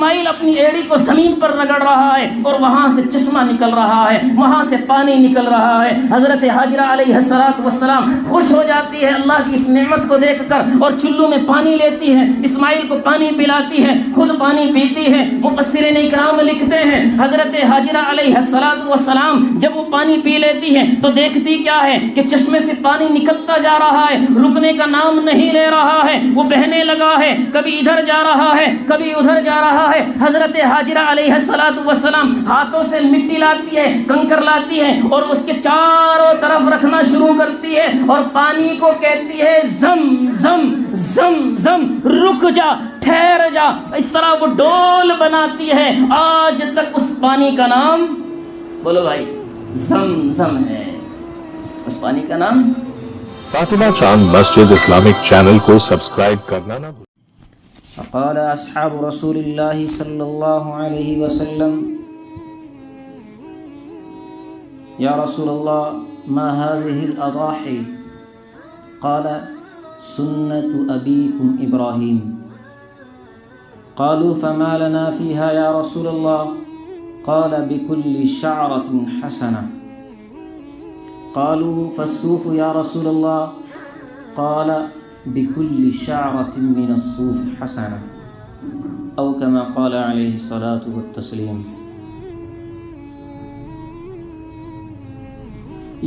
اسماعیل اپنی ایڑی کو زمین پر رگڑ رہا ہے اور وہاں سے چشمہ نکل رہا ہے، وہاں سے پانی نکل رہا ہے۔ حضرت ہاجرہ علیہ السلام خوش ہو جاتی ہے اللہ کی اس نعمت کو دیکھ کر اور چلو میں پانی لیتی ہے، اسماعیل کو پانی پلاتی ہے، خود پانی پیتی ہے۔ مفسرین اکرام لکھتے ہیں حضرت ہاجرہ علیہ السلام جب وہ پانی پی لیتی ہے تو دیکھتی کیا ہے کہ چشمے سے پانی نکلتا جا رہا ہے، رکنے کا نام نہیں لے رہا ہے، وہ بہنے لگا ہے، کبھی ادھر جا رہا ہے کبھی ادھر جا رہا ہے۔ حضرت ہاجرہ علیہ السلام ہاتھوں سے مٹی لاتی ہے، کنکر لاتی ہے اور اس کے چاروں طرف رکھنا شروع کرتی ہے اور پانی کو کہتی ہے زم زم زم زم، رک جا، ٹھہر جا۔ اس طرح وہ ڈول بناتی ہے، آج تک اس پانی کا نام بولو بھائی زم زم ہے، اس پانی کا نام۔ فاطمہ چاند مسجد اسلامک چینل کو سبسکرائب کرنا نہ بھولیں۔ فقال اصحاب رسول اللہ صلی اللہ علیہ وسلم یا رسول اللہ ما هذه الاضاحی؟ قال سنة ابیکم ابراہیم۔ قالوا فما لنا فيها يا رسول الله؟ قال بكل شعرة حسنة۔ قالوا فالصوف يا رسول الله؟ قال بكل شعرة من الصوف حسنة، أو كما قال عليه الصلاة والتسلیم۔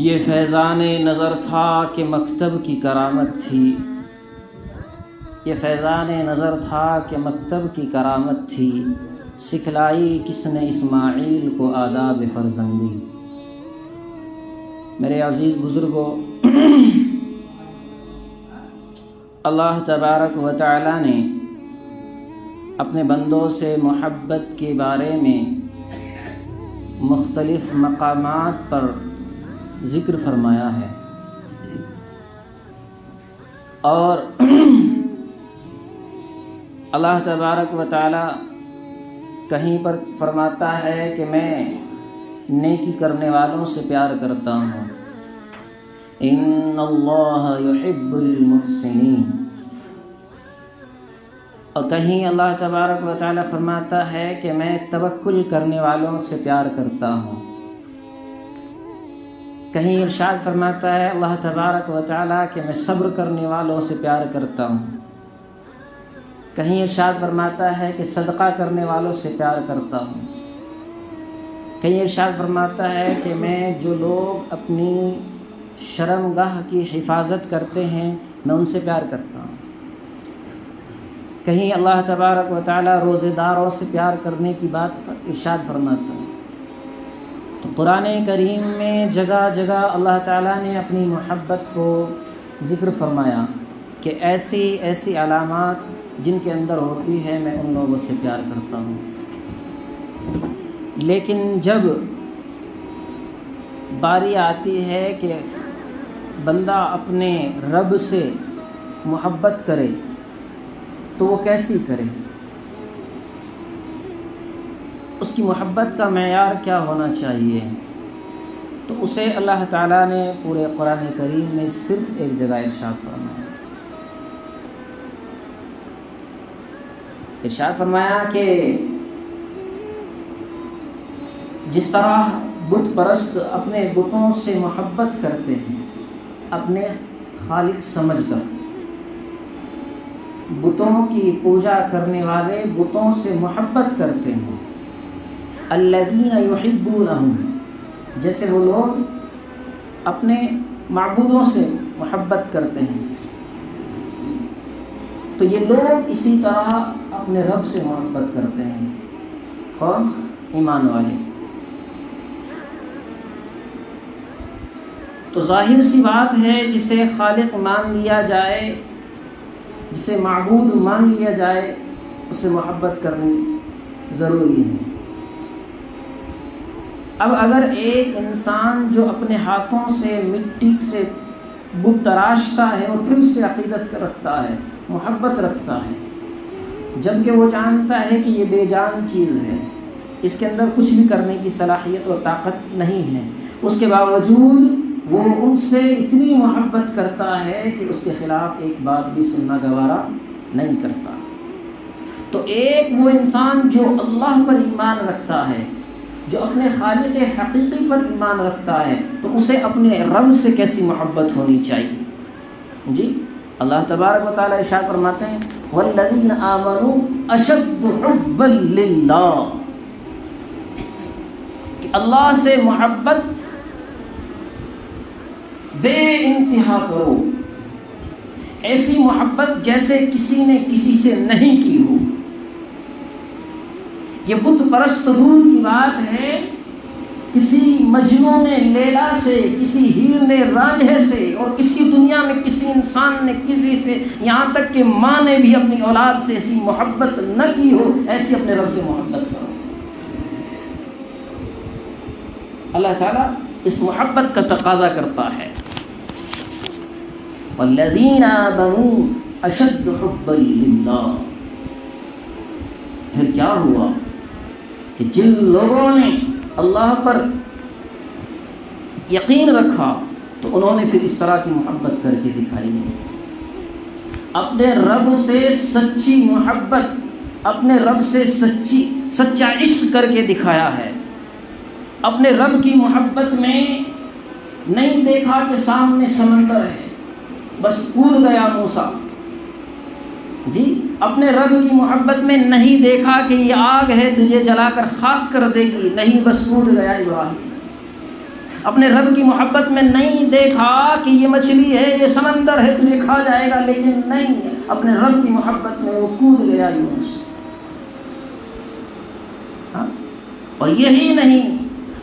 یہ فیضان نظر تھا کہ مکتب کی کرامت تھی، یہ فیضان نظر تھا کہ مکتب کی کرامت تھی، سکھلائی کس نے اسماعیل کو آداب فرزندی۔ میرے عزیز بزرگوں، اللہ تبارک و تعالی نے اپنے بندوں سے محبت کے بارے میں مختلف مقامات پر ذکر فرمایا ہے، اور اللہ تبارک و تعالی کہیں پر فرماتا ہے کہ میں نیکی کرنے والوں سے پیار کرتا ہوں، ان اللہ یحب المحسنین، اور کہیں اللہ تبارک و تعالی فرماتا ہے کہ میں توکل کرنے والوں سے پیار کرتا ہوں۔ کہیں ارشاد فرماتا ہے اللہ تبارک و تعالی کہ میں صبر کرنے والوں سے پیار کرتا ہوں۔ کہیں ارشاد فرماتا ہے کہ صدقہ کرنے والوں سے پیار کرتا ہوں۔ کہیں ارشاد فرماتا ہے کہ میں جو لوگ اپنی شرمگاہ کی حفاظت کرتے ہیں میں ان سے پیار کرتا ہوں۔ کہیں اللہ تبارک و تعالی روزے داروں سے پیار کرنے کی بات ارشاد فرماتا ہے۔ تو قرآن کریم میں جگہ جگہ اللہ تعالیٰ نے اپنی محبت کو ذکر فرمایا کہ ایسی ایسی علامات جن کے اندر ہوتی ہے میں ان لوگوں سے پیار کرتا ہوں۔ لیکن جب باری آتی ہے کہ بندہ اپنے رب سے محبت کرے تو وہ کیسی کرے، اس کی محبت کا معیار کیا ہونا چاہیے، تو اسے اللہ تعالیٰ نے پورے قرآن کریم میں صرف ایک جگہ ارشاد فرمایا۔ ارشاد فرمایا کہ جس طرح بت پرست اپنے بتوں سے محبت کرتے ہیں اپنے خالق سمجھ کر، بتوں کی پوجا کرنے والے بتوں سے محبت کرتے ہیں، الذین یحبونہم، جیسے وہ لوگ اپنے معبودوں سے محبت کرتے ہیں، تو یہ لوگ اسی طرح اپنے رب سے محبت کرتے ہیں، اور ایمان والے۔ تو ظاہر سی بات ہے جسے خالق مان لیا جائے، جسے معبود مان لیا جائے، اس سے محبت کرنی ضروری ہے۔ اب اگر ایک انسان جو اپنے ہاتھوں سے مٹی سے بت تراشتا ہے اور پھر اس سے عقیدت رکھتا ہے، محبت رکھتا ہے، جبکہ وہ جانتا ہے کہ یہ بے جان چیز ہے، اس کے اندر کچھ بھی کرنے کی صلاحیت اور طاقت نہیں ہے، اس کے باوجود وہ ان سے اتنی محبت کرتا ہے کہ اس کے خلاف ایک بات بھی سننا گوارا نہیں کرتا، تو ایک وہ انسان جو اللہ پر ایمان رکھتا ہے، جو اپنے خالق حقیقی پر ایمان رکھتا ہے، تو اسے اپنے رب سے کیسی محبت ہونی چاہیے؟ جی اللہ تبارک و تعالیٰ ارشاد فرماتے ہیں والذین آمنوا اشد حبا للہ، کہ اللہ سے محبت بے انتہا کرو، ایسی محبت جیسے کسی نے کسی سے نہیں کی ہو۔ یہ بت پرست دور کی بات ہے، کسی مجنون نے لیلا سے، کسی ہیر نے رانجھے سے، اور کسی دنیا میں کسی انسان نے کسی سے، یہاں تک کہ ماں نے بھی اپنی اولاد سے ایسی محبت نہ کی ہو، ایسی اپنے رب سے محبت کرو۔ اللہ تعالیٰ اس محبت کا تقاضا کرتا ہے والذین آمنوا اشد حبا للہ۔ پھر کیا ہوا کہ جن لوگوں نے اللہ پر یقین رکھا تو انہوں نے پھر اس طرح کی محبت کر کے دکھائی ہے، اپنے رب سے سچی محبت، اپنے رب سے سچا عشق کر کے دکھایا ہے۔ اپنے رب کی محبت میں نہیں دیکھا کہ سامنے سمندر ہے، بس کود گیا موسیٰ۔ جی اپنے رب کی محبت میں نہیں دیکھا کہ یہ آگ ہے تجھے جلا کر خاک کر دے گی، نہیں بس کود گیا ابراہیم۔ اپنے رب کی محبت میں نہیں دیکھا کہ یہ مچھلی ہے، یہ سمندر ہے تجھے کھا جائے گا، لیکن نہیں، اپنے رب کی محبت میں وہ کود گیا یونس۔ اور یہی نہیں،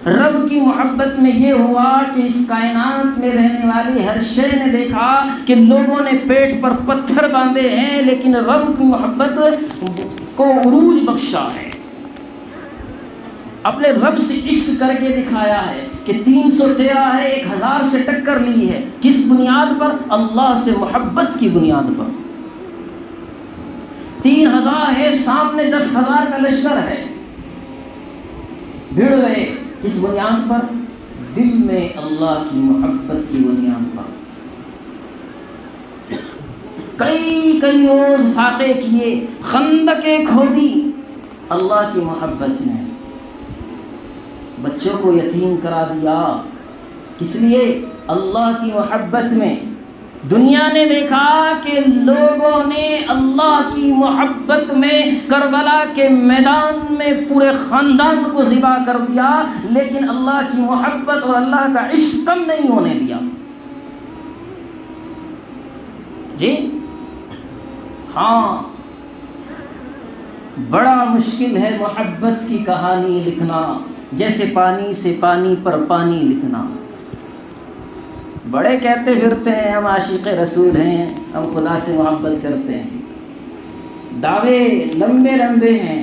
رب کی محبت میں یہ ہوا کہ اس کائنات میں رہنے والی ہر شے نے دیکھا کہ لوگوں نے پیٹ پر پتھر باندھے ہیں، لیکن رب کی محبت کو عروج بخشا ہے، اپنے رب سے عشق کر کے دکھایا ہے کہ 313 ہے، 1000 سے ٹکر لی ہے، کس بنیاد پر؟ اللہ سے محبت کی بنیاد پر۔ 3000 ہے، سامنے 10,000 کا لشکر ہے، بھیڑ گئے، کس بنیاد پر؟ دل میں اللہ کی محبت کی بنیاد پر۔ کئی روز فاقے کیے، خندقیں کھودی اللہ کی محبت نے، بچوں کو یتیم کرا دیا، اس لیے اللہ کی محبت میں۔ دنیا نے دیکھا کہ لوگوں نے اللہ کی محبت میں کربلا کے میدان میں پورے خاندان کو ذبح کر دیا، لیکن اللہ کی محبت اور اللہ کا عشق کم نہیں ہونے دیا۔ جی ہاں، بڑا مشکل ہے محبت کی کہانی لکھنا، جیسے پانی سے پانی پر پانی لکھنا۔ بڑے کہتے پھرتے ہیں ہم عاشق رسول ہیں، ہم خدا سے محبت کرتے ہیں، دعوے لمبے لمبے ہیں،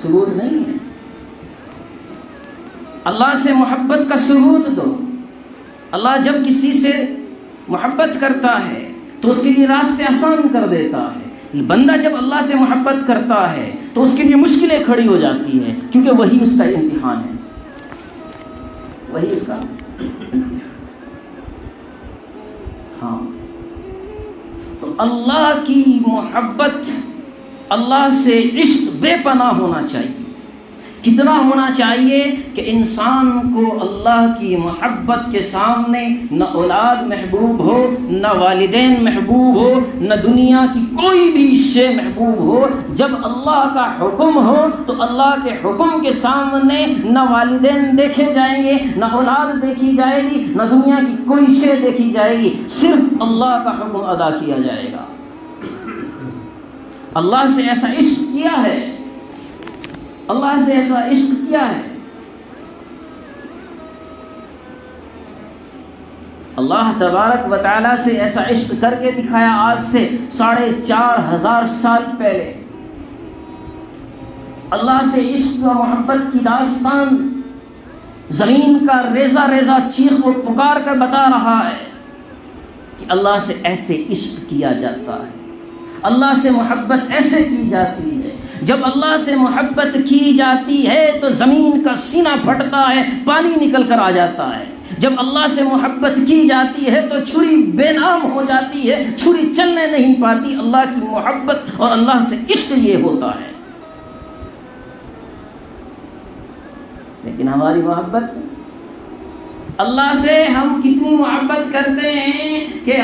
ثبوت نہیں ہے۔ اللہ سے محبت کا ثبوت دو۔ اللہ جب کسی سے محبت کرتا ہے تو اس کے لیے راستے آسان کر دیتا ہے۔ بندہ جب اللہ سے محبت کرتا ہے تو اس کے لیے مشکلیں کھڑی ہو جاتی ہیں، کیونکہ وہی اس کا امتحان ہے، وہی اس کا ہاں۔ تو اللہ کی محبت، اللہ سے عشق بے پناہ ہونا چاہیے۔ کتنا ہونا چاہیے کہ انسان کو اللہ کی محبت کے سامنے نہ اولاد محبوب ہو، نہ والدین محبوب ہو، نہ دنیا کی کوئی بھی شے محبوب ہو۔ جب اللہ کا حکم ہو تو اللہ کے حکم کے سامنے نہ والدین دیکھے جائیں گے، نہ اولاد دیکھی جائے گی، نہ دنیا کی کوئی شے دیکھی جائے گی، صرف اللہ کا حکم ادا کیا جائے گا۔ اللہ سے ایسا عشق کیا ہے، اللہ سے ایسا عشق کیا ہے۔ اللہ تبارک و تعالیٰ سے ایسا عشق کر کے دکھایا آج سے 4,500 سال پہلے۔ اللہ سے عشق و محبت کی داستان زمین کا ریزہ ریزہ چیخ و پکار کر بتا رہا ہے کہ اللہ سے ایسے عشق کیا جاتا ہے، اللہ سے محبت ایسے کی جاتی ہے۔ جب اللہ سے محبت کی جاتی ہے تو زمین کا سینہ پھٹتا ہے، پانی نکل کر آ جاتا ہے۔ جب اللہ سے محبت کی جاتی ہے تو چھری بے نام ہو جاتی ہے، چھری چلنے نہیں پاتی۔ اللہ کی محبت اور اللہ سے عشق یہ ہوتا ہے۔ لیکن ہماری محبت اللہ سے ہم کتنی محبت کرتے ہیں کہ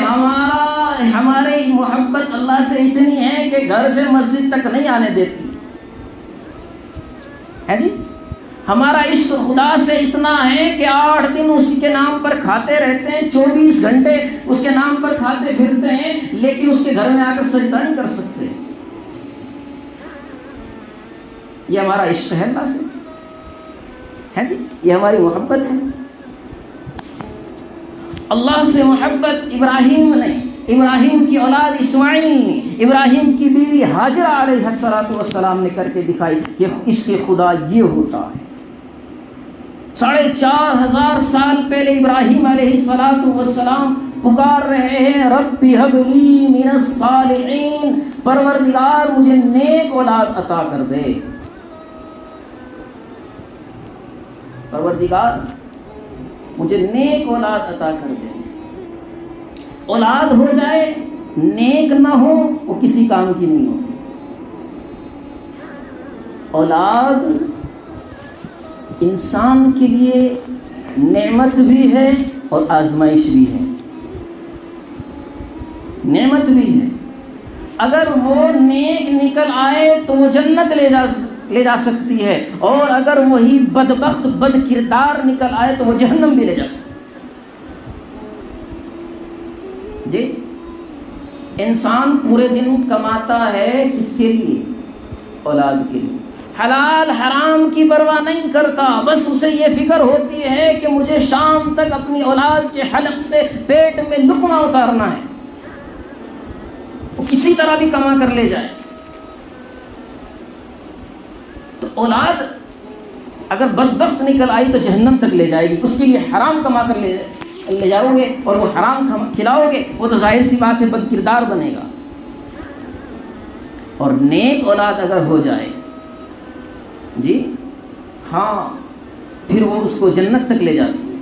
ہماری محبت اللہ سے اتنی ہے کہ گھر سے مسجد تک نہیں آنے دیتی ہے جی. ہمارا عشق خدا سے اتنا ہے کہ 8 دن اسی کے نام پر کھاتے رہتے ہیں، 24 گھنٹے اس کے نام پر کھاتے پھرتے ہیں، لیکن اس کے گھر میں آ کر سجدہ نہیں کر سکتے. یہ ہمارا عشق ہے اللہ سے ہے جی، یہ ہماری محبت ہے. اللہ سے محبت ابراہیم نے، ابراہیم کی اولاد اسماعیل نے، ابراہیم کی بیوی ہاجرہ علیہ السلام نے کر کے دکھائی کہ عشق خدا یہ ہوتا ہے. 4500 سال پہلے ابراہیم علیہ السلام پکار رہے ہیں رب ہب لی من الصالحین، پروردگار مجھے نیک اولاد عطا کر دے. پروردگار مجھے نیک اولاد عطا کر دے. اولاد ہو جائے نیک نہ ہو وہ کسی کام کی نہیں ہوتی. اولاد انسان کے لیے نعمت بھی ہے اور آزمائش بھی ہے. نعمت بھی ہے، اگر وہ نیک نکل آئے تو وہ جنت لے جا سکتی ہے، اور اگر وہی بدبخت بد کردار نکل آئے تو وہ جہنم بھی لے جا سکتی جی. انسان پورے دن کماتا ہے کس کے لیے؟ اولاد کے لیے. حلال حرام کی پرواہ نہیں کرتا، بس اسے یہ فکر ہوتی ہے کہ مجھے شام تک اپنی اولاد کے حلق سے پیٹ میں لقمہ اتارنا ہے، وہ کسی طرح بھی کما کر لے جائے. تو اولاد اگر بدبخت نکل آئی تو جہنم تک لے جائے گی. اس کے لیے حرام کما کر لے جاؤ گے اور وہ حرام کھلاؤ گے، وہ تو ظاہر سی بات ہے بد کردار بنے گا. اور نیک اولاد اگر ہو جائے جی ہاں، پھر وہ اس کو جنت تک لے جاتی ہے.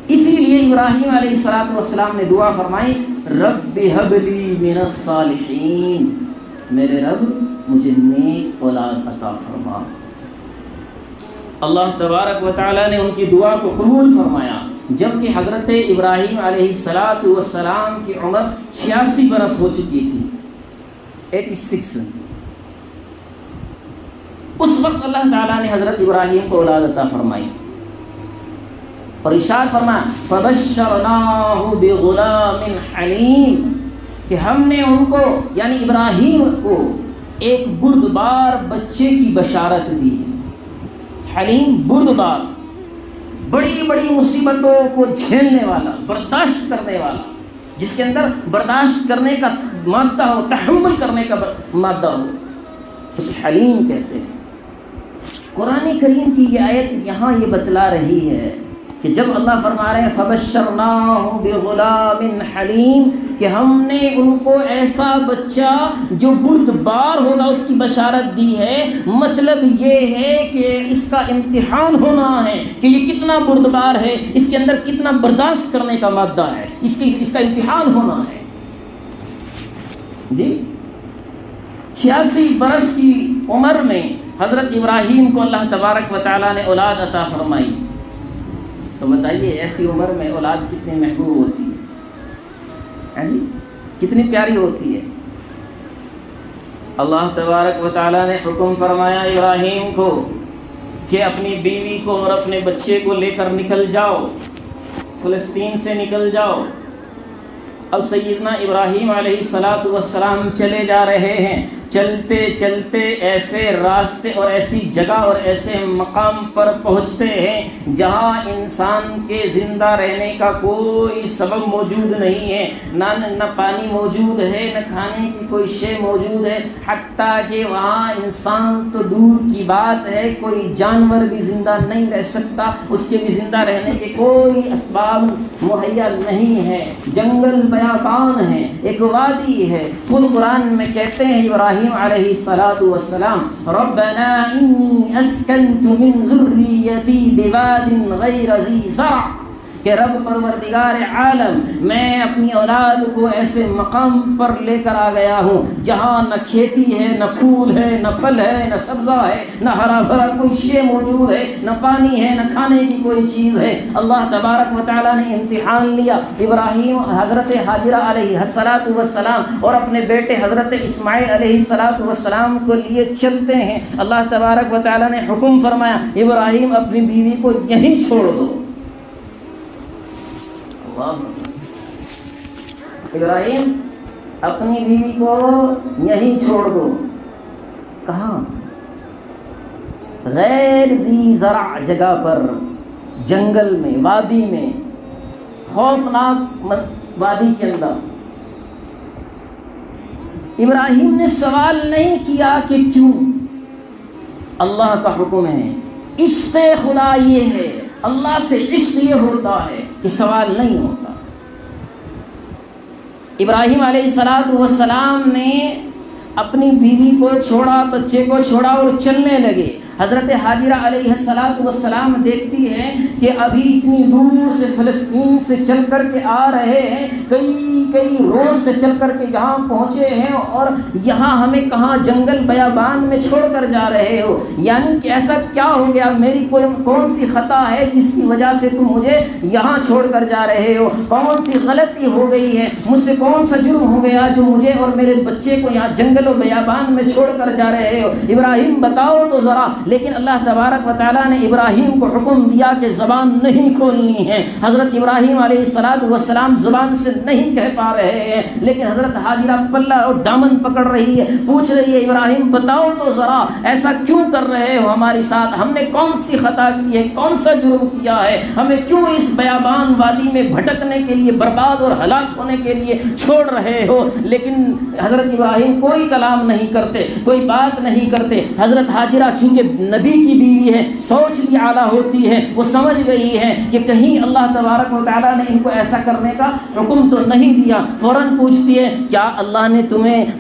اسی لیے ابراہیم علیہ السلام نے دعا فرمائی رب ہب لی من الصالحین، میرے رب مجھے نیک اولاد عطا فرما. اللہ تبارک و تعالی نے ان کی دعا کو قبول فرمایا. جبکہ حضرت ابراہیم علیہ السلام کی عمر 86 برس ہو چکی تھی، 86. اس وقت اللہ تعالیٰ نے حضرت ابراہیم کو اولاد عطا فرمائی اور ارشاد فرمایا فبشرناہ بغلام حلیم، کہ ہم نے ان کو یعنی ابراہیم کو ایک بردبار بچے کی بشارت دی. حلیم بردبار، بڑی بڑی مصیبتوں کو جھیلنے والا، برداشت کرنے والا، جس کے اندر برداشت کرنے کا مادہ ہو، تحمل کرنے کا مادہ ہو، اسے حلیم کہتے ہیں. قرآن کریم کی یہ آیت یہاں یہ بتلا رہی ہے کہ جب اللہ فرما رہے ہیں فبشرناہ بغلام حلیم، کہ ہم نے ان کو ایسا بچہ جو بردبار ہوگا اس کی بشارت دی ہے. مطلب یہ ہے کہ اس کا امتحان ہونا ہے کہ یہ کتنا بردبار ہے، اس کے اندر کتنا برداشت کرنے کا مادہ ہے، اس کا امتحان ہونا ہے جی. 86 برس کی عمر میں حضرت ابراہیم کو اللہ تبارک و تعالیٰ نے اولاد عطا فرمائی. تو بتائیے ایسی عمر میں اولاد کتنی محبوب ہوتی ہے جی، کتنی پیاری ہوتی ہے. اللہ تبارک و تعالیٰ نے حکم فرمایا ابراہیم کو کہ اپنی بیوی کو اور اپنے بچے کو لے کر نکل جاؤ، فلسطین سے نکل جاؤ. اب سیدنا ابراہیم علیہ السلام چلے جا رہے ہیں. چلتے چلتے ایسے راستے اور ایسی جگہ اور ایسے مقام پر پہنچتے ہیں جہاں انسان کے زندہ رہنے کا کوئی سبب موجود نہیں ہے، نہ پانی موجود ہے، نہ کھانے کی کوئی شے موجود ہے. حتیٰ کہ وہاں انسان تو دور کی بات ہے، کوئی جانور بھی زندہ نہیں رہ سکتا، اس کے بھی زندہ رہنے کے کوئی اسباب مہیا نہیں ہے. جنگل بیابان ہے، ایک وادی ہے. خود قرآن میں کہتے ہیں ابراہیم علیہ السلام ربنا انی اسکنت من ذریتی بواد غیر ذی زرع کہ رب پروردگار عالم میں اپنی اولاد کو ایسے مقام پر لے کر آ گیا ہوں جہاں نہ کھیتی ہے، نہ پھول ہے، نہ پھل ہے، نہ سبزہ ہے، نہ ہرا بھرا کوئی شے موجود ہے، نہ پانی ہے، نہ کھانے کی کوئی چیز ہے۔ اللہ تبارک و تعالیٰ نے امتحان لیا۔ ابراہیم حضرت حاجرہ علیہ السلام اور اپنے بیٹے حضرت اسماعیل علیہ السلام کو لیے چلتے ہیں۔ اللہ تبارک و تعالیٰ نے حکم فرمایا ابراہیم اپنی بیوی کو یہیں چھوڑ دو۔ ابراہیم اپنی بیوی کو یہیں چھوڑ دو۔ کہاں؟ غیر ذی زرع جگہ پر، جنگل میں، وادی میں، خوفناک وادی کے اندر۔ ابراہیم نے سوال نہیں کیا کہ کیوں، اللہ کا حکم ہے۔ عشق خدا یہ ہے، اللہ سے عشق یہ ہوتا ہے کہ سوال نہیں ہوتا۔ ابراہیم علیہ السلام نے اپنی بیوی کو چھوڑا، بچے کو چھوڑا اور چلنے لگے۔ حضرت حاجرہ علیہ السلام دیکھتی ہے کہ ابھی اتنی دور سے فلسطین سے چل کر کے آ رہے ہیں، کئی روز سے چل کر کے یہاں پہنچے ہیں، اور یہاں ہمیں کہاں جنگل بیابان میں چھوڑ کر جا رہے ہو؟ یعنی کہ ایسا کیا ہو گیا، میری کون سی خطا ہے جس کی وجہ سے تم مجھے یہاں چھوڑ کر جا رہے ہو؟ کون سی غلطی ہو گئی ہے، مجھ سے کون سا جرم ہو گیا جو مجھے اور میرے بچے کو یہاں جنگل و بیابان میں چھوڑ کر جا رہے ہو؟ ابراہیم بتاؤ تو ذرا۔ لیکن اللہ تبارک و تعالیٰ نے ابراہیم کو حکم دیا کہ زبان نہیں کھولنی ہے۔ حضرت ابراہیم علیہ السلام زبان سے نہیں کہہ پا رہے ہیں، لیکن حضرت حاجرہ پلہ اور دامن پکڑ رہی ہے، پوچھ رہی ہے ابراہیم بتاؤ تو ذرا، ایسا کیوں کر رہے ہو ہمارے ساتھ؟ ہم نے کون سی خطا کی ہے، کون سا جرم کیا ہے؟ ہمیں کیوں اس بیابان وادی میں بھٹکنے کے لیے، برباد اور ہلاک ہونے کے لیے چھوڑ رہے ہو؟ لیکن حضرت ابراہیم کوئی کلام نہیں کرتے، کوئی بات نہیں کرتے۔ حضرت حاجرہ چونکہ نبی کی بیوی ہے، سوچ بھی اعلیٰ ہوتی ہے، وہ سمجھ گئی ہے کہ کہیں اللہ تبارک و تعالیٰ نے ان کو ایسا کرنے کا حکم تو نہیں دیا۔ فوراً پوچھتی ہے کیا اللہ نے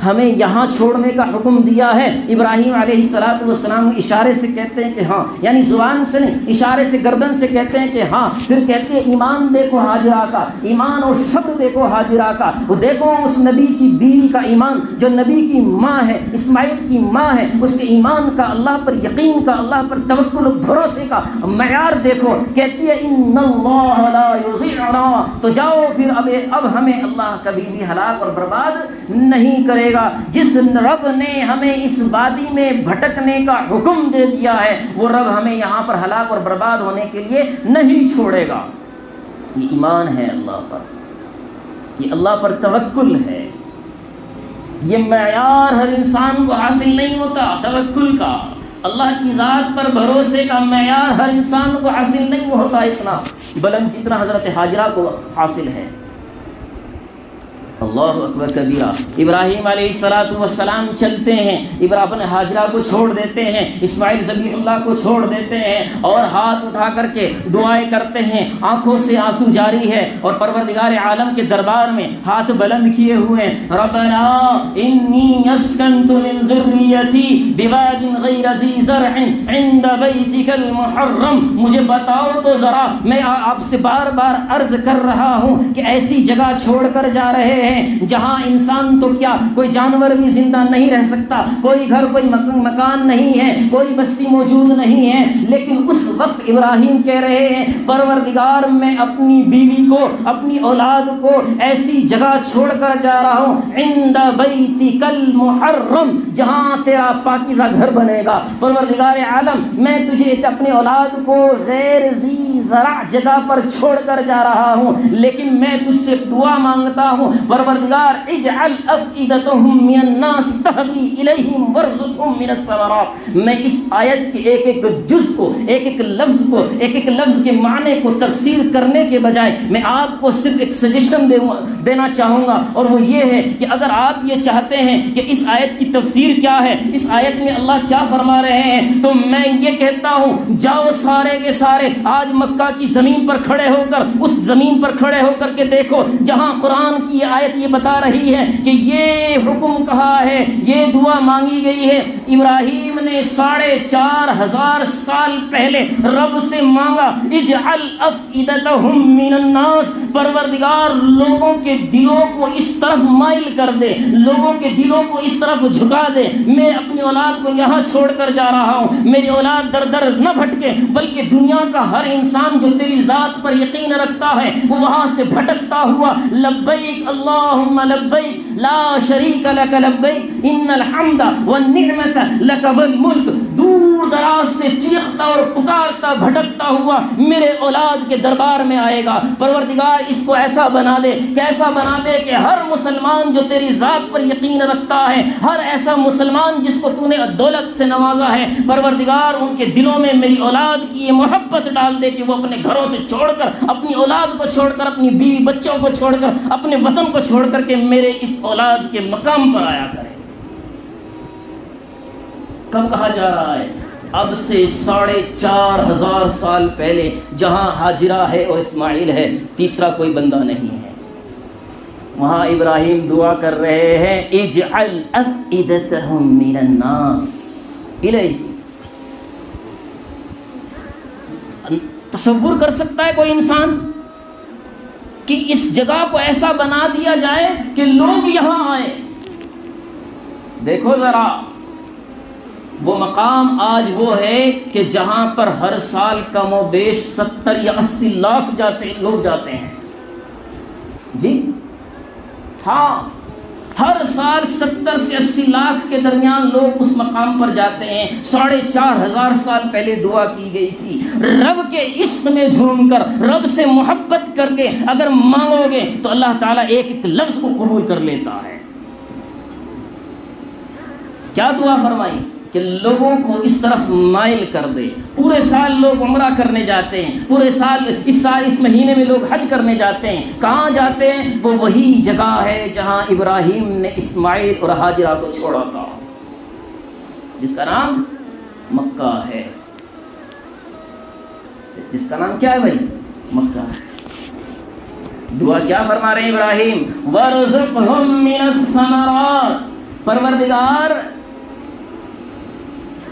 ہمیں یہاں چھوڑنے کا حکم دیا ہے؟ ابراہیم علیہ السلام اشارے سے کہتے ہیں کہ ہاں، یعنی زبان سے نہیں، اشارے سے گردن سے کہتے ہیں کہ ہاں۔ پھر کہتے ہیں ایمان دیکھو حاجرہ کا، ایمان اور صبر دیکھو حاجرہ کا، وہ دیکھو اس نبی کی بیوی کا ایمان، جو نبی کی ماں ہے، اسماعیل کی ماں ہے، اس کے ایمان کا، اللہ پر یقین کا، اللہ پر توکل و بھروسے کا معیار دیکھو۔ کہتی ہے ان اللہ لا یضیعنا، تو جاؤ پھر اب ہمیں اللہ کبھی بھی ہلاک اور برباد نہیں کرے گا۔ جس رب نے ہمیں اس وادی میں بھٹکنے کا حکم دے دیا ہے، وہ رب ہمیں یہاں پر ہلاک اور برباد ہونے کے لیے نہیں چھوڑے گا۔ یہ ایمان ہے اللہ پر، یہ اللہ پر توکل ہے۔ یہ معیار ہر انسان کو حاصل نہیں ہوتا، توکل کا، اللہ کی ذات پر بھروسے کا معیار ہر انسان کو حاصل نہیں ہوتا اتنا بلند جتنا حضرت حاجرہ کو حاصل ہے۔ اللہ اکبر کبیرہ۔ ابراہیم علیہ السلام چلتے ہیں، اپنے حاجرہ کو چھوڑ دیتے ہیں، اسماعیل ذبیح اللہ کو چھوڑ دیتے ہیں، اور ہاتھ اٹھا کر کے دعائیں کرتے ہیں، آنکھوں سے آنسو جاری ہے، اور پروردگار عالم کے دربار میں ہاتھ بلند کیے ہوئے ہیں۔ ربنا انی اسکنت من ذریتی بواد غیر ذی زرع عند بیتک المحرم، مجھے بتاؤ تو ذرا، میں آپ سے بار بار عرض کر رہا ہوں کہ ایسی جگہ چھوڑ کر جا رہے ہیں جہاں انسان تو کیا کوئی جانور بھی زندہ نہیں رہ سکتا، کوئی گھر، کوئی مکان نہیں ہے، کوئی بستی موجود نہیں ہے، لیکن اس وقت ابراہیم کہہ رہے ہیں پروردگار میں اپنی بیوی کو، اپنی اولاد کو ایسی جگہ چھوڑ کر جا رہا ہوں عند بیتک المحرم، جہاں تیرا پاکیزہ گھر بنے گا۔ پروردگار عالم میں تجھے اپنے اولاد کو غیر ذی زرع جگہ پر چھوڑ کر جا رہا ہوں، لیکن میں تجھ سے دعا مانگتا ہوں پروردگار اجعل افئدتهم من الناس تهوی الیہم وارزقهم من الثمرات۔ میں اس آیت کے ایک ایک جز کو، ایک ایک لفظ کے معنی کو تفسیر کرنے کے بجائے میں آپ کو صرف ایک سجیشن دینا چاہوں گا، اور وہ یہ ہے کہ اگر آپ یہ چاہتے ہیں کہ اس آیت کی تفسیر کیا ہے، اس آیت میں اللہ کیا فرما رہے ہیں، تو میں یہ کہتا ہوں جاؤ سارے کے سارے آج مکہ کی زمین پر کھڑے ہو کر، اس زمین پر کھڑے ہو کر کے دیکھو جہاں قرآن کی آیت یہ بتا رہی ہے کہ یہ حکم کہا ہے، یہ دعا مانگی گئی ہے۔ ابراہیم نے 4,500 سال پہلے رب سے مانگا اجعل افئدتہم من الناس، پروردگار لوگوں کے دلوں کو اس طرف مائل کر دے، لوگوں کے دلوں کو اس طرف جھکا دے، میں اپنی اولاد کو یہاں چھوڑ کر جا رہا ہوں، میری اولاد در در نہ بھٹکے، بلکہ دنیا کا ہر انسان جو تیری ذات پر یقین رکھتا ہے وہ وہاں سے بھٹکتا ہوا لبیک اللہم لبیک لا شریک لک لبیک ان الحمد والنعمت لک والملک، دور دراز سے چیختا اور پکارتا بھٹکتا ہوا میرے اولاد کے دربار میں آئے گا۔ پروردگار اس کو ایسا بنا دے، کیسا بنا دے کہ ہر مسلمان جو تیری ذات پر یقین رکھتا ہے، ہر ایسا مسلمان جس کو تو نے دولت سے نوازا ہے، پروردگار ان کے دلوں میں میری اولاد کی یہ محبت ڈال دے کہ وہ اپنے گھروں سے چھوڑ کر، اپنی اولاد کو چھوڑ کر، اپنی بیوی بچوں کو چھوڑ کر، اپنے وطن کو چھوڑ کر کے میرے اس اولاد کے مقام پر آیا کرے۔ کب کہا جا رہا ہے؟ اب سے 4,500 سال پہلے، جہاں ہاجرہ ہے اور اسماعیل ہے، تیسرا کوئی بندہ نہیں ہے۔ وہاں ابراہیم دعا کر رہے ہیں اجعل افئدتہم من الناس الیک۔ تصور کر سکتا ہے کوئی انسان کہ اس جگہ کو ایسا بنا دیا جائے کہ لوگ یہاں آئیں؟ دیکھو ذرا، وہ مقام آج وہ ہے کہ جہاں پر ہر سال کم و بیش 70 یا 80 لاکھ لوگ جاتے ہیں۔ جی ہاں، ہر سال 70 سے 80 لاکھ کے درمیان لوگ اس مقام پر جاتے ہیں۔ 4,500 سال پہلے دعا کی گئی تھی۔ رب کے عشق میں جھوم کر، رب سے محبت کر کے اگر مانگو گے تو اللہ تعالیٰ ایک ایک لفظ کو قبول کر لیتا ہے۔ کیا دعا فرمائی کہ لوگوں کو اس طرف مائل کر دے۔ پورے سال لوگ عمرہ کرنے جاتے ہیں، پورے سال اس مہینے میں لوگ حج کرنے جاتے ہیں۔ کہاں جاتے ہیں؟ وہ وہی جگہ ہے جہاں ابراہیم نے اسماعیل اور ہاجرہ کو چھوڑا تھا، جس کا نام مکہ ہے۔ جس کا نام کیا ہے بھائی؟ مکہ ہے۔ دعا کیا فرما رہے ہیں ابراہیم؟ وَارْزُقْهُم مِّنَ الثَّمَرَاتِ، پروردگار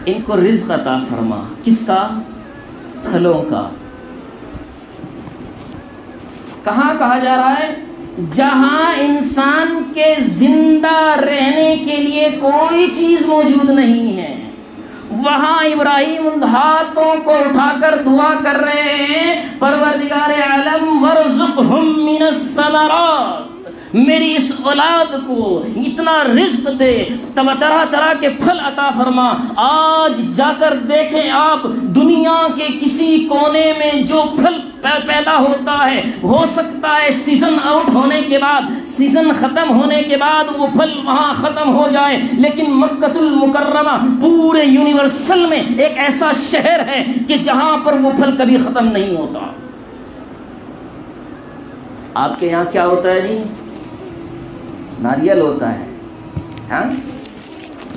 ان کو رزق عطا فرما۔ کس کا؟ پھلوں کا۔ کہاں کہا جا رہا ہے؟ جہاں انسان کے زندہ رہنے کے لیے کوئی چیز موجود نہیں ہے، وہاں ابراہیم ان ہاتھوں کو اٹھا کر دعا کر رہے ہیں پروردگار عالم وارزقہم من الثمرات، میری اس اولاد کو اتنا رزق دے، طرح طرح کے پھل عطا فرما۔ آج جا کر دیکھیں آپ، دنیا کے کسی کونے میں جو پھل پیدا ہوتا ہے، ہو سکتا ہے سیزن آؤٹ ہونے کے بعد، سیزن ختم ہونے کے بعد وہ پھل وہاں ختم ہو جائے، لیکن مکہ المکرمہ پورے یونیورسل میں ایک ایسا شہر ہے کہ جہاں پر وہ پھل کبھی ختم نہیں ہوتا۔ آپ کے یہاں کیا ہوتا ہے جی؟ ناریل ہوتا ہے، ہاں،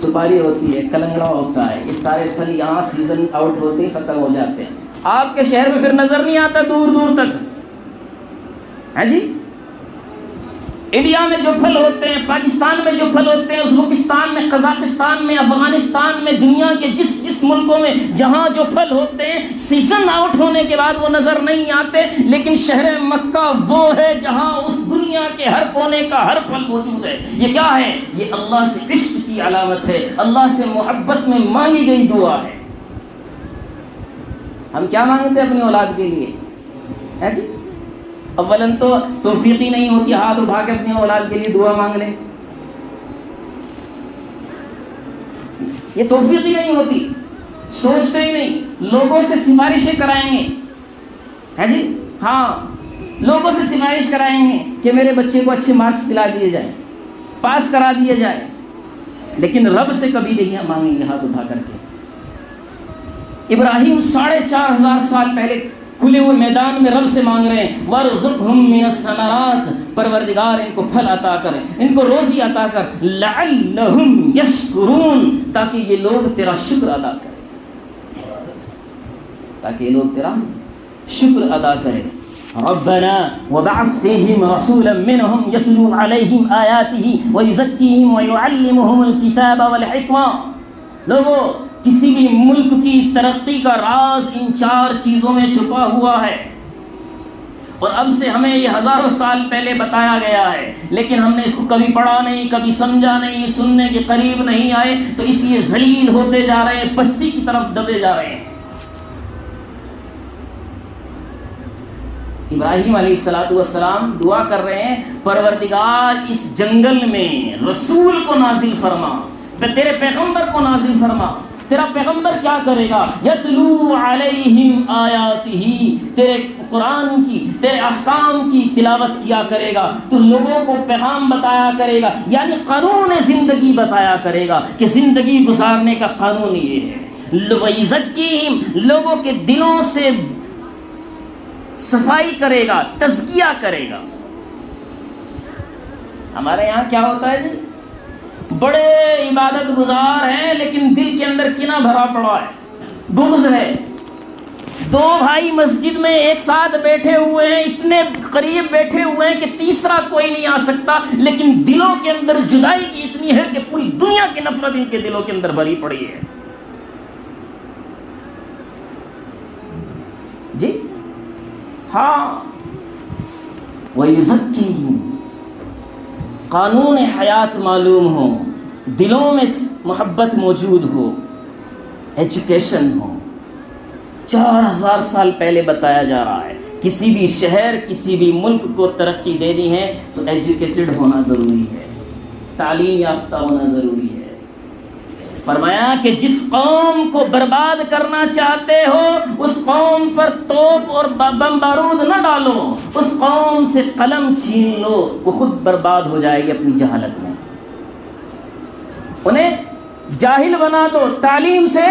سپاری ہوتی ہے، کلنگڑا ہوتا ہے، یہ سارے پھل یہاں سیزن آؤٹ ہوتے ہی ختم ہو جاتے ہیں۔ آپ کے شہر میں پھر نظر نہیں آتا دور دور تک، ہے جی؟ انڈیا میں جو پھل ہوتے ہیں، پاکستان میں جو پھل ہوتے ہیں، ازبکستان میں، قزاقستان میں، افغانستان میں، دنیا کے جس ملکوں میں جہاں جو پھل ہوتے ہیں، سیزن آؤٹ ہونے کے بعد وہ نظر نہیں آتے، لیکن شہر مکہ وہ ہے جہاں اس دنیا کے ہر کونے کا ہر پھل موجود ہے۔ یہ کیا ہے؟ یہ اللہ سے عشق کی علامت ہے، اللہ سے محبت میں مانگی گئی دعا ہے۔ ہم کیا مانگتے ہیں اپنی اولاد کے لیے؟ ہے جی، اولاً تو توفیق ہی نہیں ہوتی ہاتھ اٹھا کے اپنی اولاد کے لیے دعا مانگ لیں، یہ توفیق ہی نہیں ہوتی، سوچتے ہی نہیں، لوگوں سے سفارشیں کرائیں گے، ہے جی، ہاں، لوگوں سے سفارش کرائیں گے کہ میرے بچے کو اچھے مارکس دلا دیے جائیں، پاس کرا دیے جائیں، لیکن رب سے کبھی نہیں مانگیں گے ہاتھ اٹھا کر کے۔ ابراہیم 4,500 سال پہلے کھلے ہوئے میدان میں رب سے مانگ رہے ہیں وَارْزُقْهُم مِّنَ الثَّمَرَاتِ، پروردگار ان کو پھل عطا کر، ان کو روزی عطا کر، لَعَلَّهُمْ يَشْكُرُونَ، تاکہ یہ لوگ تیرا شکر ادا کریں، تاکہ یہ لوگ تیرا شکر ادا کریں۔ ربنا وبعث فيهم رسولا منهم يتلو عليهم آياته ويزكيهم ويعلمهم الكتاب والحكمة، لوگو کسی بھی ملک کی ترقی کا راز ان 4 چیزوں میں چھپا ہوا ہے، اور اب سے ہمیں یہ ہزاروں سال پہلے بتایا گیا ہے، لیکن ہم نے اس کو کبھی پڑھا نہیں، کبھی سمجھا نہیں، سننے کے قریب نہیں آئے، تو اس لیے ذلیل ہوتے جا رہے ہیں، پستی کی طرف دبے جا رہے ہیں۔ ابراہیم علیہ السلام دعا کر رہے ہیں، پروردگار اس جنگل میں رسول کو نازل فرما، تیرے پیغمبر کو نازل فرما۔ تیرا پیغمبر کیا کرے گا؟ یتلو علیہم آیاتہ، تیرے قرآن کی، تیرے احکام کی تلاوت کیا کرے گا، تو لوگوں کو پیغام بتایا کرے گا، یعنی قانون زندگی بتایا کرے گا کہ زندگی گزارنے کا قانون یہ ہے۔ وَيُزَكِّيهِمْ، لوگوں کے دلوں سے صفائی کرے گا، تزکیہ کرے گا۔ ہمارے یہاں کیا ہوتا ہے جی؟ بڑے عبادت گزار ہیں لیکن دل کے اندر کینہ بھرا پڑا ہے، بغض ہے۔ 2 بھائی مسجد میں ایک ساتھ بیٹھے ہوئے ہیں، اتنے قریب بیٹھے ہوئے ہیں کہ تیسرا کوئی نہیں آ سکتا، لیکن دلوں کے اندر جدائی کی اتنی ہے کہ پوری دنیا کی نفرت ان کے دلوں کے اندر بھری پڑی ہے۔ جی ہاں، وَيُزَكِّيهِمْ، قانون حیات معلوم ہو، دلوں میں محبت موجود ہو، ایجوکیشن ہو۔ 4000 سال پہلے بتایا جا رہا ہے، کسی بھی شہر، کسی بھی ملک کو ترقی دینی ہے تو ایجوکیٹڈ ہونا ضروری ہے، تعلیم یافتہ ہونا ضروری ہے۔ فرمایا کہ جس قوم کو برباد کرنا چاہتے ہو اس قوم پر توپ اور بم بارود نہ ڈالو، اس قوم سے قلم چھین لو، وہ خود برباد ہو جائے گی اپنی جہالت میں۔ انہیں جاہل بنا دو، تعلیم سے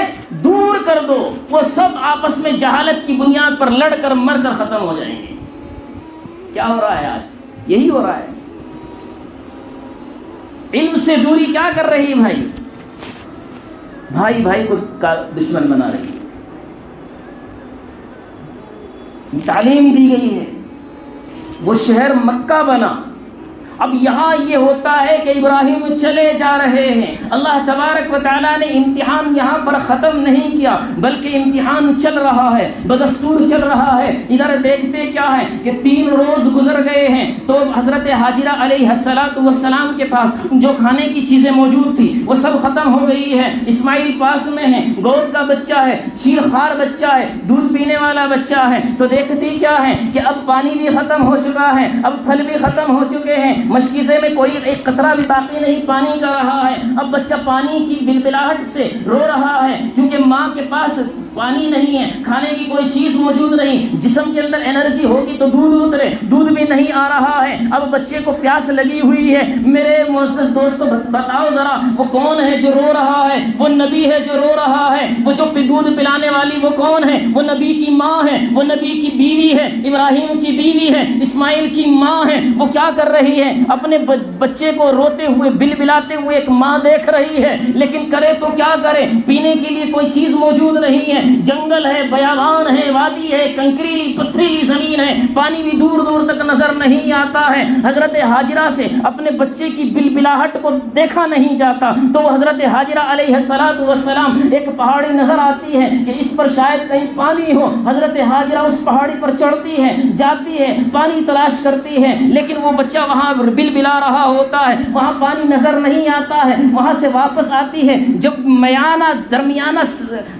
دور کر دو، وہ سب آپس میں جہالت کی بنیاد پر لڑ کر مر کر ختم ہو جائیں گے۔ کیا ہو رہا ہے آج؟ یہی ہو رہا ہے۔ علم سے دوری کیا کر رہی ہے بھائی؟ بھائی بھائی کو دشمن بنا رہی ہے۔ تعلیم دی گئی ہے، وہ شہر مکہ بنا۔ اب یہاں یہ ہوتا ہے کہ ابراہیم چلے جا رہے ہیں، اللہ تبارک و تعالیٰ نے امتحان یہاں پر ختم نہیں کیا بلکہ امتحان چل رہا ہے، بدستور چل رہا ہے۔ ادھر دیکھتے کیا ہے کہ 3 روز گزر گئے ہیں تو حضرت حاجرہ علیہ السلام کے پاس جو کھانے کی چیزیں موجود تھی وہ سب ختم ہو گئی ہے۔ اسماعیل پاس میں ہے، گود کا بچہ ہے، شیرخوار بچہ ہے، دودھ پینے والا بچہ ہے، تو دیکھتی کیا ہے کہ اب پانی بھی ختم ہو چکا ہے، اب پھل بھی ختم ہو چکے ہیں، مشکیزے میں کوئی ایک قطرہ بھی باقی نہیں پانی کا رہا ہے۔ اب بچہ پانی کی بلبلاہٹ سے رو رہا ہے کیونکہ ماں کے پاس پانی نہیں ہے، کھانے کی کوئی چیز موجود نہیں، جسم کے اندر انرجی ہوگی تو دودھ اترے، دودھ بھی نہیں آ رہا ہے۔ اب بچے کو پیاس لگی ہوئی ہے۔ میرے معزز دوستو بتاؤ ذرا وہ کون ہے جو رو رہا ہے؟ وہ نبی ہے جو رو رہا ہے۔ وہ جو دودھ پلانے والی وہ کون ہے؟ وہ نبی کی ماں ہے، وہ نبی کی بیوی ہے، ابراہیم کی بیوی ہے، اسماعیل کی ماں ہے۔ وہ کیا کر رہی ہے؟ اپنے بچے کو روتے ہوئے بلبلاتے ہوئے ایک ماں دیکھ رہی ہے، لیکن کرے تو کیا کرے؟ پینے کے لیے کوئی چیز موجود نہیں ہے، جنگل ہے، بیابان ہے، وادی ہے، کنکریلی پتھریلی زمین ہے، پانی بھی دور دور تک نظر نہیں آتا ہے۔ حضرت حاجرہ سے اپنے بچے کی بلبلاہٹ کو دیکھا نہیں جاتا، تو حضرت حاجرہ علیہ السلام ایک پہاڑی نظر آتی ہے کہ اس پر شاید کہیں پانی ہو۔ حضرت حاجرہ اس پہاڑی پر چڑھتی ہے، جاتی ہے، پانی تلاش کرتی ہے، لیکن وہ بچہ وہاں بلا رہا ہوتا ہے، وہاں پانی نظر نہیں آتا ہے۔ وہاں سے واپس آتی ہے، جب میانہ درمیانہ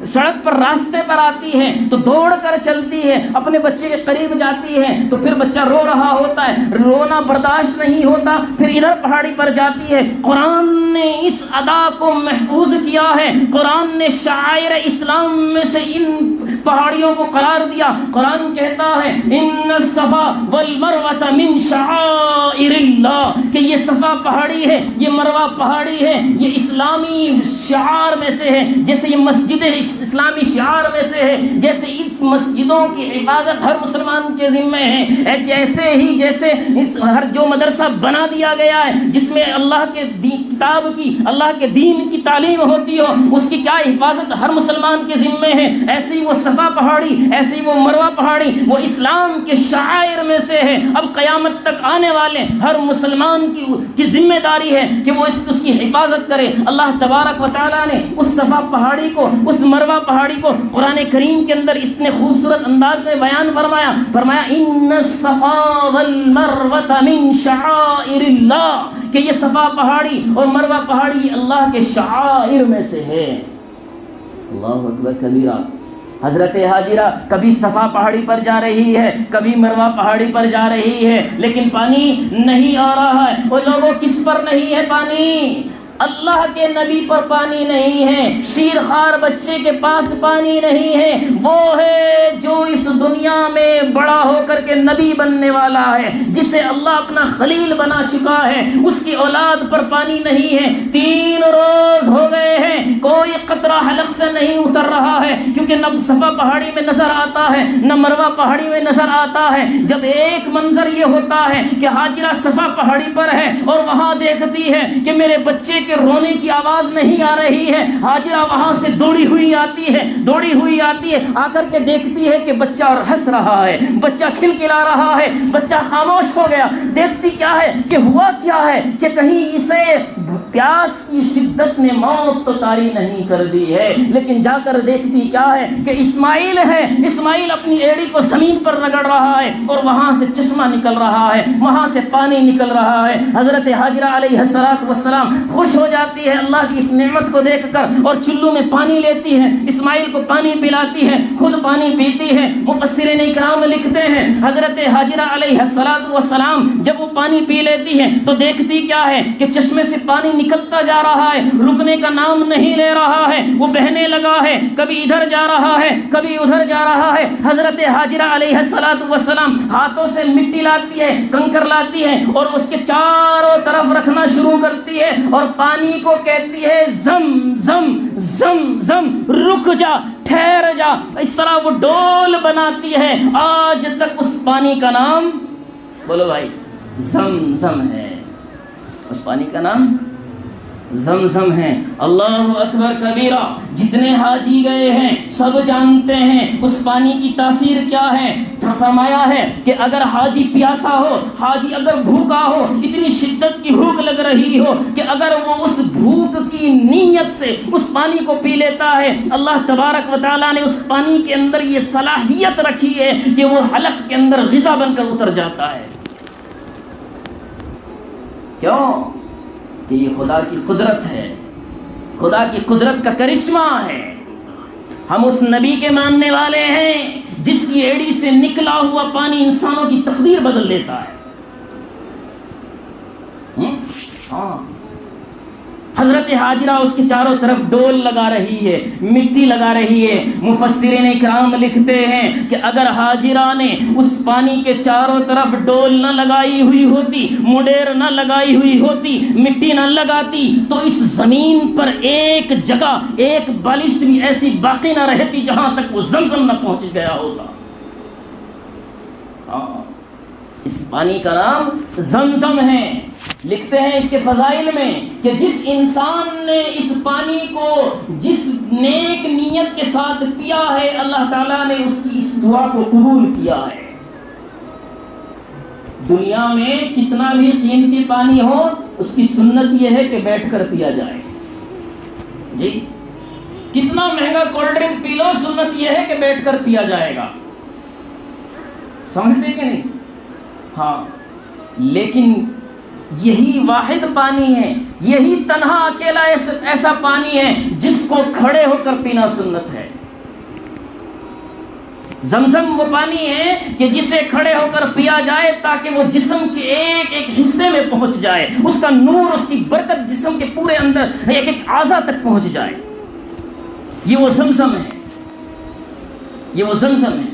سڑک پر راستے پر آتی ہے تو دوڑ کر چلتی ہے، اپنے بچے کے قریب جاتی ہے تو پھر بچہ رو رہا ہوتا ہے، رونا برداشت نہیں ہوتا، پھر ادھر پہاڑی پر جاتی ہے۔ قرآن نے اس ادا کو محفوظ کیا ہے، قرآن نے شعائر اسلام میں سے ان پہاڑیوں کو قرار دیا۔ قرآن کہتا ہے ان الصفا والمروہ من شعائر اللہ، کہ یہ صفا پہاڑی ہے، یہ مروہ پہاڑی ہے، یہ اسلامی شعار میں سے ہے۔ جیسے یہ مسجد اسلامی شعار میں سے ہے، جیسے اس مسجدوں کی عبادت ہر مسلمان کے ذمہ ہے، جیسے اس ہر جو مدرسہ بنا دیا گیا ہے جس میں اللہ کے کتاب کی، اللہ کے دین کی تعلیم ہوتی ہو، اس کی کیا حفاظت ہر مسلمان کے ذمہ ہے، ایسے ہی وہ صفا پہاڑی ایسے ہی وہ مروہ پہاڑی وہ اسلام کے شعائر میں سے ہے. اب قیامت تک آنے والے ہر مسلمان کی ذمہ داری ہے کہ وہ اس کی حفاظت کرے. اللہ تبارک و تعالیٰ نے اس صفا پہاڑی کو, اس مروہ پہاڑی کو قرآن کریم کے اندر اتنے خوبصورت انداز میں بیان فرمایا ان الصفا والمروہ من شعائر اللہ, کہ یہ صفا پہاڑی اور مروہ پہاڑی اللہ کے شعائر میں سے ہے. اللہ اکبر کبیرہ. حضرت حاجرہ کبھی صفا پہاڑی پر جا رہی ہے, کبھی مروہ پہاڑی پر جا رہی ہے, لیکن پانی نہیں آ رہا ہے. وہ لوگوں کس پر نہیں ہے پانی؟ اللہ کے نبی پر پانی نہیں ہے, شیرخوار بچے کے پاس پانی نہیں ہے. وہ ہے جو اس دنیا میں بڑا ہو کر کے نبی بننے والا ہے, جسے اللہ اپنا خلیل بنا چکا ہے, اس کی اولاد پر پانی نہیں ہے. 3 روز ہو گئے ہیں, کوئی قطرہ حلق سے نہیں اتر رہا ہے, کیونکہ نہ صفا پہاڑی میں نظر آتا ہے نہ مروہ پہاڑی میں نظر آتا ہے. جب ایک منظر یہ ہوتا ہے کہ حاجرہ صفا پہاڑی پر ہے اور وہاں دیکھتی ہے کہ میرے بچے کے رونے کی آواز نہیں آ رہی ہے, حاجرہ وہاں سے دوڑی ہوئی آتی ہے, آ کر کے دیکھتی ہے کہ بچہ ہنس رہا ہے, بچہ کھلکھلا رہا ہے, بچہ خاموش ہو گیا. دیکھتی کیا ہے کہ ہوا کیا ہے کہ کہیں اسے پیاس کی شدت نے موت تو طاری نہیں کر دی ہے, لیکن جا کر دیکھتی کیا ہے کہ اسماعیل ہے. اسماعیل اپنی ایڑی کو زمین پر رگڑ رہا ہے اور وہاں سے چشمہ نکل رہا ہے, وہاں سے پانی نکل رہا ہے. حضرت حاجرہ علیہ السلام خوش ہو جاتی ہے اللہ کی اس نعمت کو دیکھ کر اور چلو میں پانی لیتی ہے, اسماعیل کو پانی پلاتی ہے, خود پانی پیتی ہے. مفسرین اکرام لکھتے ہیں حضرت حاجرہ علیہ السلام جب وہ پانی پی لیتی ہے تو دیکھتی کیا ہے کہ چشمے سے پانی نکلتا جا رہا ہے, رکنے کا نام نہیں لے رہا ہے, وہ بہنے لگا ہے, کبھی ادھر جا رہا ہے کبھی ادھر جا رہا ہے. حضرت حاجرہ علیہ السلام ہاتھوں سے مٹی لاتی ہے, کنکر لاتی ہے اور اس کے چاروں طرف رکھنا شروع کرتی ہے اور پانی کو کہتی ہے زم زم زم زم, رک جا, ٹھہر جا. اس طرح وہ ڈول بناتی ہے. آج تک اس پانی کا نام بولو بھائی زم زم ہے, اس پانی کا نام زمزم ہے. اللہ اکبر کبیرہ. جتنے حاجی گئے ہیں سب جانتے ہیں اس پانی کی تاثیر کیا ہے. فرمایا ہے کہ اگر حاجی پیاسا ہو, حاجی اگر بھوکا ہو, اتنی شدت کی بھوک لگ رہی ہو کہ اگر وہ اس بھوک کی نیت سے اس پانی کو پی لیتا ہے, اللہ تبارک و تعالیٰ نے اس پانی کے اندر یہ صلاحیت رکھی ہے کہ وہ حلق کے اندر غذا بن کر اتر جاتا ہے. کیوں؟ کہ یہ خدا کی قدرت ہے, خدا کی قدرت کا کرشمہ ہے. ہم اس نبی کے ماننے والے ہیں جس کی ایڑی سے نکلا ہوا پانی انسانوں کی تقدیر بدل دیتا ہے. ہاں, حضرت حاجرہ اس کے چاروں طرف ڈول لگا رہی ہے, مٹی لگا رہی ہے. مفسرین اکرام لکھتے ہیں کہ اگر حاجرہ نے اس پانی کے چاروں طرف ڈول نہ لگائی ہوئی ہوتی, مڈیر نہ لگائی ہوئی ہوتی, مٹی نہ لگاتی, تو اس زمین پر ایک جگہ, ایک بالشت بھی ایسی باقی نہ رہتی جہاں تک وہ زمزم نہ پہنچ گیا ہوتا. اس پانی کا نام زمزم ہے. لکھتے ہیں اس کے فضائل میں کہ جس انسان نے اس پانی کو جس نیک نیت کے ساتھ پیا ہے, اللہ تعالیٰ نے اس کی اس دعا کو قبول کیا ہے. دنیا میں کتنا بھی قیمتی پانی ہو, اس کی سنت یہ ہے کہ بیٹھ کر پیا جائے. جی, کتنا مہنگا کولڈ ڈرنک پی لو, سنت یہ ہے کہ بیٹھ کر پیا جائے گا. سمجھتے کہ نہیں؟ ہاں, لیکن یہی واحد پانی ہے, یہی تنہا اکیلا ایسا پانی ہے جس کو کھڑے ہو کر پینا سنت ہے. زمزم وہ پانی ہے کہ جسے کھڑے ہو کر پیا جائے تاکہ وہ جسم کے ایک ایک حصے میں پہنچ جائے, اس کا نور, اس کی برکت جسم کے پورے اندر ایک ایک اعضاء تک پہنچ جائے. یہ وہ زمزم ہے, یہ وہ زمزم ہے.